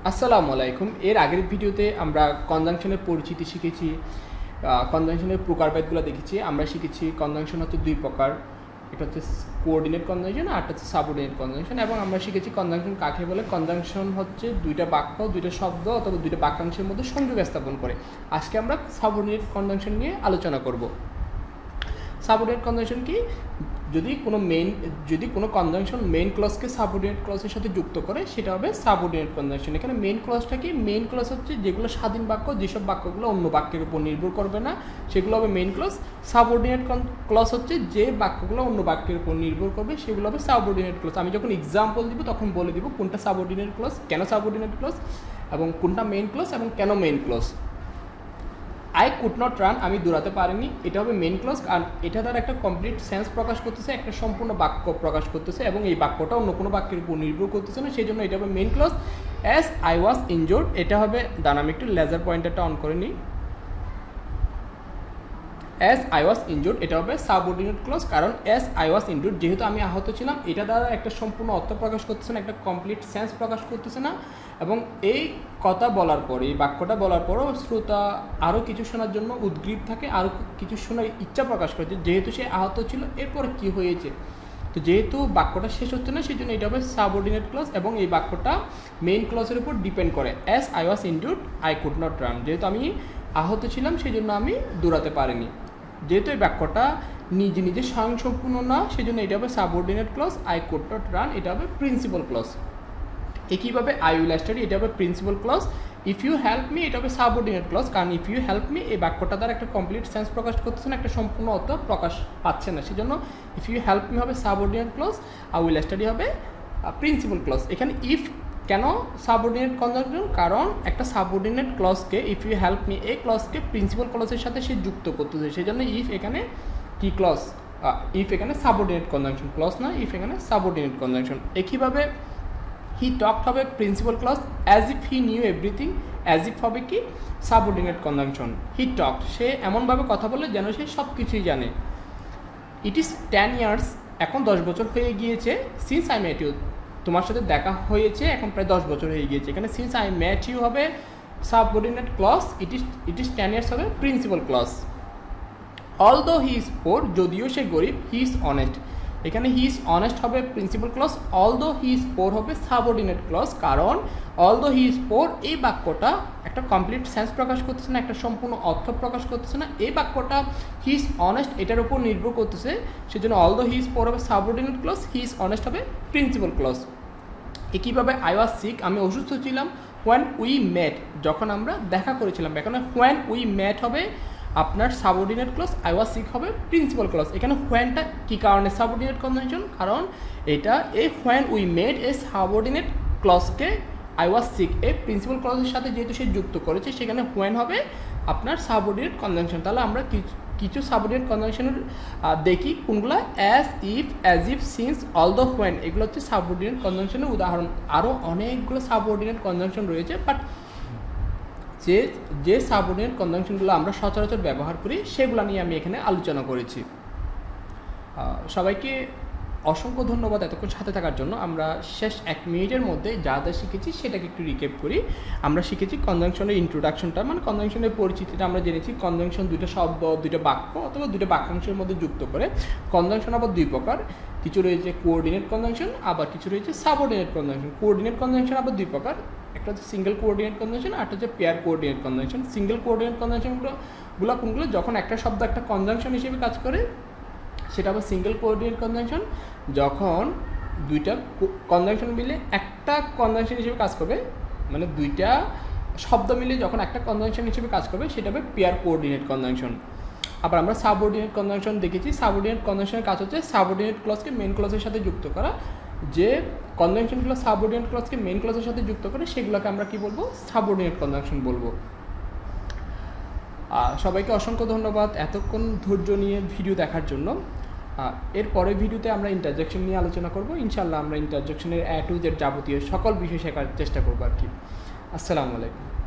আসসালামু আলাইকুম। এর আগের ভিডিওতে আমরা কনজাংশনের পরিচিতি শিখেছি, কনজাংশনের প্রকারভেদগুলো দেখেছি। আমরা শিখেছি কনজাংশন হচ্ছে দুই প্রকার, একটা হচ্ছে কোঅর্ডিনেট কনজাংশন আর একটা হচ্ছে সাবঅর্ডিনেট কনজাংশন। এবং আমরা শিখেছি কনজাংশন কাকে বলে। কনজাংশন হচ্ছে দুইটা বাক্য, দুইটা শব্দ অথবা দুইটা বাক্যাংশের মধ্যে সংযোগ স্থাপন করে। আজকে আমরা সাবঅর্ডিনেট কনজাংশন নিয়ে আলোচনা করব। সাবঅর্ডিনেট কনজাংশন কি? যদি কোনো কনজাংশন মেইন ক্লজকে সাবঅর্ডিনেট ক্লজের সাথে যুক্ত করে সেটা হবে সাবঅর্ডিনেট কনজাংশন। এখানে মেইন ক্লজটা কি? মেইন ক্লজ হচ্ছে যেগুলো স্বাধীন বাক্য, যেসব বাক্যগুলো অন্য বাক্যের উপর নির্ভর করবে না সেগুলো হবে মেইন ক্লজ। সাবঅর্ডিনেট ক্লজ হচ্ছে যে বাক্যগুলো অন্য বাক্যের উপর নির্ভর করবে সেগুলো হবে সাবঅর্ডিনেট ক্লজ। আমি যখন এক্সাম্পল দিব তখন বলে দিব কোনটা সাবঅর্ডিনেট ক্লজ, কেন সাবঅর্ডিনেট ক্লজ, এবং কোনটা মেইন ক্লজ এবং কেন main clause. I could not run, আমি দৌড়াতে পারিনি, এটা হবে মেইন ক্লজ। আর এটা দ্বারা একটা কমপ্লিট সেন্স প্রকাশ করতেছে, একটা সম্পূর্ণ বাক্য প্রকাশ করতেছে এবং এই বাক্যটা অন্য কোনো বাক্যের উপর নির্ভর করতেছে না, সেই জন্য এটা হবে main clause. As I was injured, এটা হবে, দাঁড়ান আমি একটু লেজার পয়েন্টারটা অন করে নিই। অ্যাজ আই ওয়াজ ইনজোর্ড এটা হবে সাবঅর্ডিনেট ক্লজ, কারণ অ্যাজ আই ওয়াজ ইনজোর্ড যেহেতু আমি আহত ছিলাম, এটা দ্বারা একটা সম্পূর্ণ অর্থ প্রকাশ করতেছে না, একটা কমপ্লিট সেন্স প্রকাশ করতেছে না। এবং এই কথা বলার পরে, এই বাক্যটা বলার পরও শ্রোতা আরও কিছু শোনার জন্য উদ্গ্রীব থাকে, আরও কিছু শোনার ইচ্ছা প্রকাশ করেছে, যেহেতু সে আহত ছিল এরপরে কী হয়েছে। তো যেহেতু বাক্যটা শেষ হচ্ছে না সেই জন্য এটা হবে সাবঅর্ডিনেট ক্লজ এবং এই বাক্যটা মেইন ক্লজের উপর ডিপেন্ড করে। As I was injured I could not run, যেহেতু আমি আহত ছিলাম সেই জন্য আমি দৌড়াতে পারিনি। যেহেতু এই বাক্যটা নিজে নিজে স্বয়ংসম্পূর্ণ না সেই জন্য এটা হবে subordinate clause. I could not run এটা হবে প্রিন্সিপাল ক্লজ। একইভাবে আই উইল স্টাডি এটা হবে principal clause. If you help me এটা হবে সাবঅর্ডিনেট ক্লজ, কারণ ইফ ইউ হেল্প মি এই বাক্যটা দ্বারা একটা কমপ্লিট সেন্স প্রকাশ করতেছে না, একটা সম্পূর্ণ অর্থ প্রকাশ পাচ্ছে না, সেজন্য ইফ ইউ হেল্প মি হবে subordinate clause, I will study হবে প্রিন্সিপাল ক্লজ। এখানে ইফ কেন সাবঅর্ডিনেট কনজাংশন? কারণ একটা সাবঅর্ডিনেট ক্লজকে, ইফ ইউ হেল্প মি এই ক্লজকে প্রিন্সিপাল ক্লজের সাথে সে যুক্ত করতেছে, সেই জন্য ইফ এখানে কি ক্লজ, ইফ এখানে সাবঅর্ডিনেট কনজাংশন, ক্লজ না, ইফ এখানে সাবঅর্ডিনেট কনজাংশন। একইভাবে হি টকড হবে principal clause, as if he knew everything, as if হবে কি সাবঅর্ডিনেট কনজাংশন। হি টকড সে এমনভাবে কথা বলে যেন সে সব কিছুই জানে। ইট ইজ 10 ইয়ার্স এখন 10 বছর হয়ে গিয়েছে, সিন্স আই মেট ইউ তোমার সাথে দেখা হয়েছে এখন প্রায় 10 বছর হয়ে গিয়েছে। এখানে সিন্স আই মেট ইউ হবে subordinate clause, it is 10 years হবে principal clause. Although he is poor, যদিও সে গরিব, হি ইজ অনেস্ট, এখানে হি ইজ অনেস্ট হবে principal clause. Although he is poor হবে সাবঅর্ডিনেট ক্লজ, কারণ অলদো হি ইজ পোর এই বাক্যটা একটা কমপ্লিট সেন্স প্রকাশ করতেছে না, একটা সম্পূর্ণ অর্থ প্রকাশ করতেছে না, এই বাক্যটা হি ইজ অনেস্ট এটার উপর নির্ভর করতেছে, সেজন্য অলদো হি ইজ পোর হবে subordinate clause, he is honest হবে প্রিন্সিপাল ক্লজ। একইভাবে আই ওয়াজ সিক আমি অসুস্থ ছিলাম, হোয়েন উই মেট যখন আমরা দেখা করেছিলাম, এখানে হোয়েন উই মেট হবে আপনার subordinate clause, I was sick হবে প্রিন্সিপাল ক্লজ। এখানে হোয়েনটা কী কারণে সাবঅর্ডিনেট কনজাংশন? কারণ এটা এই হোয়েন উই মেড এই সাবঅর্ডিনেট ক্লজকে আই ওয়াজ সিক এই প্রিন্সিপাল ক্লজের সাথে যেহেতু সে যুক্ত করেছে সেখানে হোয়েন হবে আপনার সাবঅর্ডিনেট কনজাংশন। তাহলে আমরা কিছু সাবঅর্ডিনেট কনজাংশনের দেখি কোনগুলো, as if, as if, since, although, when, এগুলো হচ্ছে সাবঅর্ডিনেট কনজাংশনের উদাহরণ। আরও অনেকগুলো সাবঅর্ডিনেট কনজাংশন রয়েছে, বাট যে সাবঅর্ডিনেট কনজাংশনগুলো আমরা সচরাচর ব্যবহার করি সেগুলো নিয়ে আমি এখানে আলোচনা করেছি। সবাইকে অসংখ্য ধন্যবাদ এতক্ষণ সাথে থাকার জন্য। আমরা শেষ 1 মিনিটের মধ্যে যা যা শিখেছি সেটাকে একটু রিক্যাপ করি। আমরা শিখেছি কনজাংশনের ইন্ট্রোডাকশনটা, মানে কনজাংশনের পরিচিতিটা আমরা জেনেছি। কনজাংশন দুইটা শব্দ, দুইটা বাক্য অথবা দুইটা বাক্যাংশের মধ্যে যুক্ত করে। কনজাংশন আবার দুই প্রকার, কিছু রয়েছে কোঅর্ডিনেট কনজাংশন, আবার কিছু রয়েছে সাবঅর্ডিনেট কনজাংশন। কোঅর্ডিনেট কনজাংশন আবার দুই প্রকার, একটা হচ্ছে সিঙ্গেল কোঅর্ডিনেট কনজাংশন আর একটা হচ্ছে pair coordinate conjunction. Single coordinate কনজাংশনগুলো কোনগুলো? যখন একটা শব্দ একটা কনজাংশন হিসেবে কাজ করে সেটা আবার সিঙ্গেল কোঅর্ডিনেট কনজাংশন। যখন দুইটা কনজাংশন মিলে একটা কনজাংশন হিসেবে কাজ করবে, মানে দুইটা শব্দ মিলে যখন একটা কনজাংশন হিসেবে কাজ করবে সেটা হবে পেয়ার কোঅর্ডিনেট কনজাংশন। আবার আমরা সাবঅর্ডিনেট কনজাংশন দেখেছি। সাবঅর্ডিনেট কনজাংশনের কাজ হচ্ছে সাবঅর্ডিনেট ক্লজকে মেইন ক্লজের সাথে যুক্ত করা। যে কনজাংশনগুলো সাবঅর্ডিনেট ক্লজকে মেইন ক্লজের সাথে যুক্ত করে সেগুলোকে আমরা কি বলবো? সাবঅর্ডিনেট কনজাংশন বলবো। সবাইকে অসংখ্য ধন্যবাদ এতক্ষণ ধৈর্য নিয়ে ভিডিও দেখার জন্য। এর পরের ভিডিওতে আমরা ইন্টারজেকশন নিয়ে আলোচনা করব। ইনশাআল্লাহ আমরা ইন্টারজেকশনের A to Z যাবতীয় সকল বিষয় শেখার চেষ্টা করবো আর কি। আসসালামু আলাইকুম।